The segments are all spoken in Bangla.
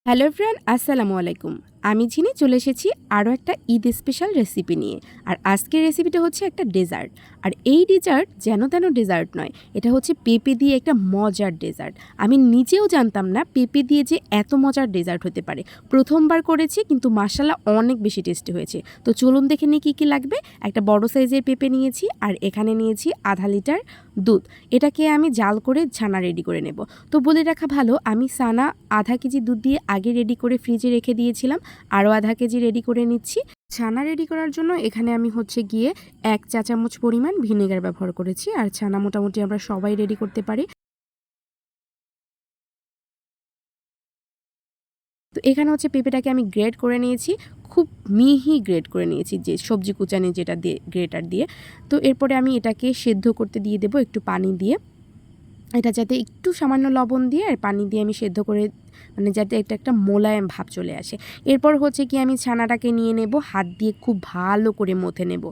হ্যালো এভরিওয়ান, আসসালামু আলাইকুম। আমি ঝিনি চলে এসেছি আরও একটা ঈদ স্পেশাল রেসিপি নিয়ে। আর আজকের রেসিপিটা হচ্ছে একটা ডেজার্ট। আর এই ডেজার্ট যেন তেন ডেজার্ট নয়, এটা হচ্ছে পেঁপে দিয়ে একটা মজার ডেজার্ট। আমি নিজেও জানতাম না পেঁপে দিয়ে যে এত মজার ডেজার্ট হতে পারে। প্রথমবার করেছি, কিন্তু মাশাআল্লাহ অনেক বেশি টেস্টি হয়েছে। তো চলুন দেখে নিই কী কী লাগবে। একটা বড় সাইজের পেঁপে নিয়েছি, আর এখানে নিয়েছি আধা লিটার দুধ। এটাকে আমি জাল করে ছানা রেডি করে নেব। তো বলে রাখা ভালো, আমি ছানা আধা কেজি দুধ দিয়ে আগে রেডি করে ফ্রিজে রেখে দিয়েছিলাম। আরও আধা কেজি রেডি করে নিচ্ছি। ছানা রেডি করার জন্য এখানে আমি হচ্ছে গিয়ে 1 চা চামচ পরিমাণ ভিনেগার ব্যবহার করেছি। আর ছানা মোটামুটি আমরা সবাই রেডি করতে পারি। তো এখানে হচ্ছে পেঁপেটাকে আমি গ্রেট করে নিয়েছি, খুব মিহি গ্রেট করে নিয়েছি, যে সবজি কুচানি যেটা দিয়ে গ্রেটার দিয়ে। তো এরপরে আমি এটাকে সেদ্ধ করতে দিয়ে দেবো একটু পানি দিয়ে। এটা যাতে একটু সামান্য লবণ দিয়ে আর পানি দিয়ে আমি সেদ্ধ করে, মানে যাতে এটা একটা মোলায়েম ভাব চলে আসে। এরপর হচ্ছে কি আমি ছানাটাকে নিয়ে নেব, হাত দিয়ে খুব ভালো করে মথে নেব,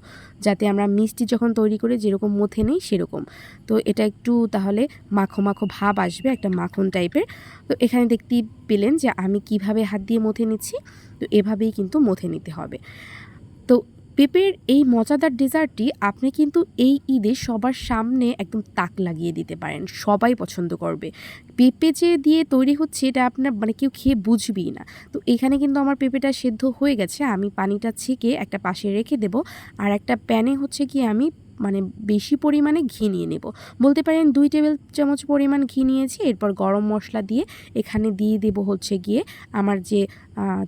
যাতে আমরা মিষ্টি যখন তৈরি করে যেরকম মথে নেই সেরকম। তো এটা একটু তাহলে মাখো মাখো ভাব আসবে, একটা মাখন টাইপের। তো এখানে দেখতেই পেলেন যে আমি কিভাবে হাত দিয়ে মথে নিচ্ছি। তো এভাবেই কিন্তু মথে নিতে হবে। তো পেঁপের এই মজাদার ডেজার্টটি আপনি কিন্তু এই ঈদে সবার সামনে একদম তাক লাগিয়ে দিতে পারেন, সবাই পছন্দ করবে। পেঁপে যে দিয়ে তৈরি হচ্ছে এটা আপনার মানে কেউ খেয়ে বুঝবেই না। তো এখানে কিন্তু আমার পেঁপেটা সেদ্ধ হয়ে গেছে, আমি পানিটা ছেঁকে একটা পাশে রেখে দেব। আর একটা প্যানে হচ্ছে কি আমি মানে বেশি পরিমাণে ঘি নিয়ে নেব, বলতে পারেন 2 টেবিল চামচ পরিমাণ ঘি নিয়েছি। এরপর গরম মশলা দিয়ে এখানে দিয়ে দেব হচ্ছে গিয়ে আমার যে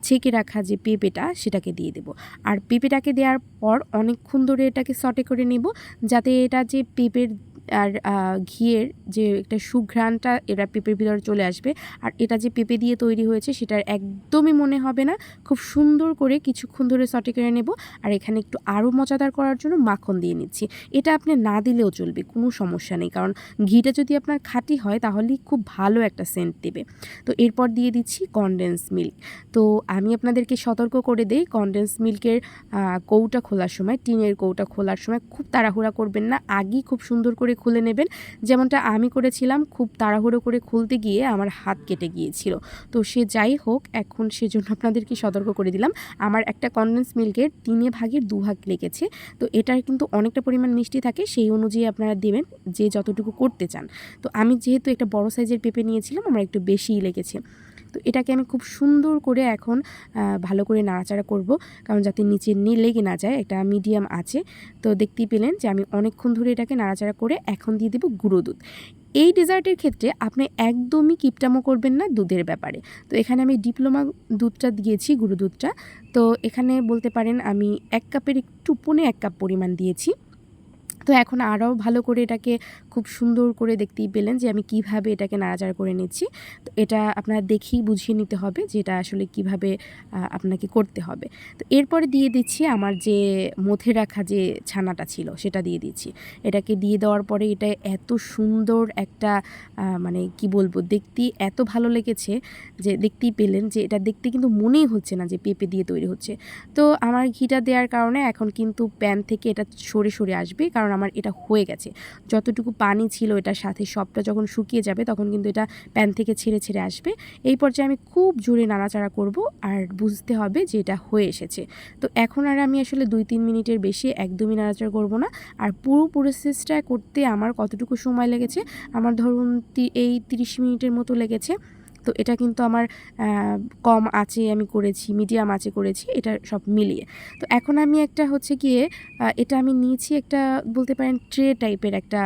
ছেঁকে রাখা যে পেঁপেটা সেটাকে দিয়ে দেব। আর পেঁপেটাকে দেওয়ার পর অনেকক্ষণ ধরে এটাকে সটে করে নেব, যাতে এটা যে পেঁপের আর ঘিয়ের যে একটা সুঘ্রাণটা এরা পেঁপের ভিতরে চলে আসবে। আর এটা যে পেঁপে দিয়ে তৈরি হয়েছে সেটার একদমই মনে হবে না। খুব সুন্দর করে কিছুক্ষণ ধরে সটে করে নেব। আর এখানে একটু আরও মজাদার করার জন্য মাখন দিয়ে নিচ্ছি। এটা আপনি না দিলেও চলবে, কোনো সমস্যা নেই, কারণ ঘিটা যদি আপনার খাঁটি হয় তাহলেই খুব ভালো একটা সেন্ট দেবে। তো এরপর দিয়ে দিচ্ছি কনডেন্স মিল্ক। তো আমি আপনাদেরকে সতর্ক করে দেই, কনডেন্স মিল্কের কৌটা খোলার সময়, টিনের কৌটা খোলার সময় খুব তাড়াহুড়া করবেন না, আগেই খুব সুন্দর করে খুলে নেবেন। যেমনটা আমি করেছিলাম, খুব তাড়াহুড়ো করে খুলতে গিয়ে আমার হাত কেটে গিয়েছিল। তো সে যাই হোক, এখন সেজন্য আপনাদেরকে সতর্ক করে দিলাম। আমার একটা কনডেন্স মিল্কের 3 ভাগের 2 ভাগ লেগেছে। তো এটার কিন্তু অনেকটা পরিমাণ মিষ্টি থাকে, সেই অনুযায়ী আপনারা দেবেন যে যতটুকু করতে চান। তো আমি যেহেতু একটা বড় সাইজের পেঁপে নিয়েছিলাম, আমার একটু বেশিই লেগেছে। তো এটাকে আমি খুব সুন্দর করে এখন ভালো করে নাড়াচাড়া করব, কারণ যাতে নিচে লেগে না যায়, একটা মিডিয়াম আছে। তো দেখতেই পেলেন যে আমি অনেকক্ষণ ধরে এটাকে নাড়াচাড়া করে এখন দিয়ে দেবো গুঁড়ো দুধ। এই ডেজার্টের ক্ষেত্রে আপনি একদমই কিপটামো করবেন না দুধের ব্যাপারে। তো এখানে আমি ডিপ্লোমা দুধটা দিয়েছি, গুঁড়ো দুধটা। তো এখানে বলতে পারেন আমি 1 কাপের একটু পৌনে 1 কাপ পরিমাণ দিয়েছি। তো এখন আরও ভালো করে এটাকে খুব সুন্দর করে দেখতেই পেলেন যে আমি কিভাবে এটাকে নাড়াচাড়া করে নিচ্ছি। তো এটা আপনারা দেখেই বুঝিয়ে নিতে হবে যে এটা আসলে কিভাবে আপনাকে করতে হবে। তো এরপরে দিয়ে দিচ্ছি আমার যে মথে রাখা যে ছানাটা ছিল সেটা দিয়ে দিচ্ছি। এটাকে দিয়ে দেওয়ার পরে এটা এত সুন্দর একটা মানে কি বলবো, দেখতেই এত ভালো লেগেছে যে দেখতেই পেলেন যে এটা দেখতে কিন্তু মনেই হচ্ছে না যে পেঁপে দিয়ে তৈরি হচ্ছে। তো আমার ঘিটা দেওয়ার কারণে এখন কিন্তু প্যান থেকে এটা সরে সরে আসবে, কারণ আমার এটা হয়ে গেছে। যতটুকু পানি ছিল এটার সাথে সবটা যখন শুকিয়ে যাবে তখন কিন্তু এটা প্যান থেকে ছেড়ে ছেড়ে আসবে। এই পর্যায়ে আমি খুব জোরে নাড়াচাড়া করব, আর বুঝতে হবে যে এটা হয়ে এসেছে। তো এখন আর আমি আসলে 2-3 মিনিটের বেশি একদমই নাড়াচাড়া করব না। আর পুরো প্রসেসটা করতে আমার কতটুকু সময় লেগেছে, আমার ধরুন এই 30 মিনিটের মতো লেগেছে। তো এটা কিন্তু আমার কম আঁচে আমি করেছি, মিডিয়াম আঁচে করেছি, এটা সব মিলিয়ে। তো এখন আমি একটা হচ্ছে গিয়ে এটা আমি নিয়েছি একটা, বলতে পারেন ট্রে টাইপের একটা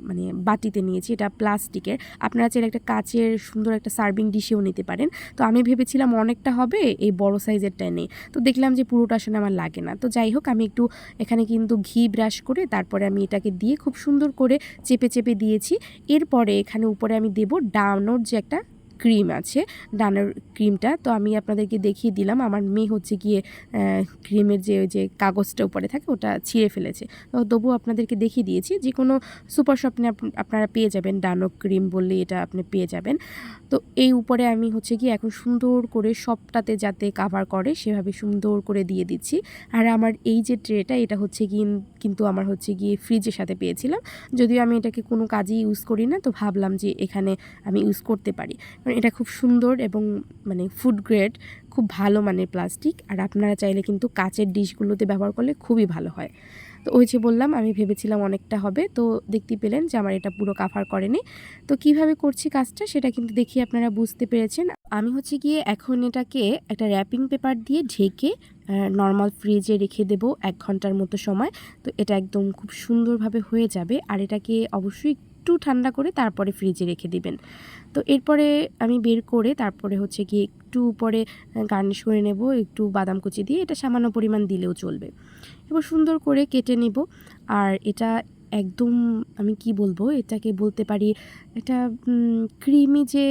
মানে বাটিতে নিয়েছি, এটা প্লাস্টিকের। আপনারা চাইলে একটা কাচের সুন্দর একটা সার্ভিং ডিশেও নিতে পারেন। তো আমি ভেবেছিলাম অনেকটা হবে, এই বড় সাইজেরটাই নেই। তো দেখলাম যে পুরোটা আসলে আমার লাগে না। তো যাই হোক, আমি একটু এখানে কিন্তু ঘি ব্রাশ করে তারপরে আমি এটাকে দিয়ে খুব সুন্দর করে চেপে চেপে দিয়েছি। এরপরে এখানে উপরে আমি দেব ডানোর যে একটা ক্রিম আছে, ডানোর ক্রিমটা। তো আমি আপনাদেরকে দেখিয়ে দিলাম, আমার মেয়ে হচ্ছে গিয়ে ক্রিমের যে ওই যে কাগজটা উপরে থাকে ওটা ছিঁড়ে ফেলেছে। তো তবুও আপনাদেরকে দেখিয়ে দিয়েছি, যে কোনো সুপার শপে আপনারা পেয়ে যাবেন, ডানো ক্রিম বললেই এটা আপনি পেয়ে যাবেন। তো এই উপরে আমি হচ্ছে গিয়ে এখন সুন্দর করে সবটাতে যাতে কাভার করে সেভাবে সুন্দর করে দিয়ে দিচ্ছি। আর আমার এই যে ট্রেটা, এটা হচ্ছে কিন্তু আমার হচ্ছে গিয়ে ফ্রিজের সাথে পেয়েছিলাম। যদিও আমি এটাকে কোনো কাজেই ইউজ করি না, তো ভাবলাম যে এখানে আমি ইউজ করতে পারি। মানে এটা খুব সুন্দর এবং মানে ফুড গ্রেড, খুব ভালো মানের প্লাস্টিক। আর আপনারা চাইলে কিন্তু কাচের ডিশগুলোতে ব্যবহার করলে খুবই ভালো হয়। তো ওই যে বললাম আমি ভেবেছিলাম অনেকটা হবে, তো দেখতেই পেলেন যে আমার এটা পুরো কাভার করেনি। তো কিভাবে করছি কাজটা সেটা কিন্তু দেখি আপনারা বুঝতে পেরেছেন। আমি হচ্ছে গিয়ে এখন এটাকে একটা র্যাপিং পেপার দিয়ে ঢেকে নর্মাল ফ্রিজে রেখে দেবো 1 ঘন্টার মতো সময়। তো এটা একদম খুব সুন্দরভাবে হয়ে যাবে। আর এটাকে অবশ্যই একটু ঠান্ডা করে তারপরে ফ্রিজে রেখে দিবেন। তো এরপরে আমি বের করে তারপরে হচ্ছে গিয়ে একটু উপরে গার্নিশ করে নেব একটু বাদাম কুচি দিয়ে, এটা সামান্য পরিমাণ দিলেও চলবে। এবার সুন্দর করে কেটে নেব। আর এটা একদম আমি কি বলবো, এটাকে বলতে পারি এটা ক্রিমি যে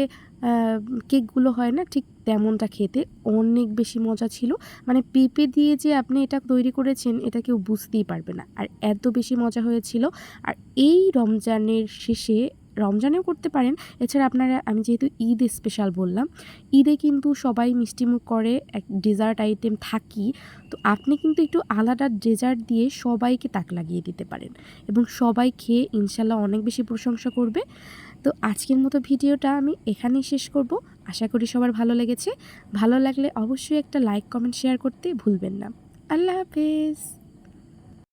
কেকগুলো হয় না, ঠিক তেমনটা খেতে অনেক বেশি মজা ছিল। মানে পেঁপে দিয়ে যে আপনি এটা তৈরি করেছেন এটা কেউ বুঝতেই পারবে না, আর এত বেশি মজা হয়েছিল। আর এই রমজানের শেষে, রমজানেও করতে পারেন, এছাড়া আপনারা, আমি যেহেতু ঈদ স্পেশাল বললাম, ঈদে কিন্তু সবাই মিষ্টিমুখ করে, এক ডেজার্ট আইটেম থাকি। তো আপনি কিন্তু একটু আলাদা ডেজার্ট দিয়ে সবাইকে তাক লাগিয়ে দিতে পারেন এবং সবাই খেয়ে ইনশাল্লাহ অনেক বেশি প্রশংসা করবে। তো আজকের মতো ভিডিওটা আমি এখানেই শেষ করব। আশা করি সবার ভালো লেগেছে। ভালো লাগলে অবশ্যই একটা লাইক, কমেন্ট, শেয়ার করতে ভুলবেন না। আল্লাহ হাফেজ।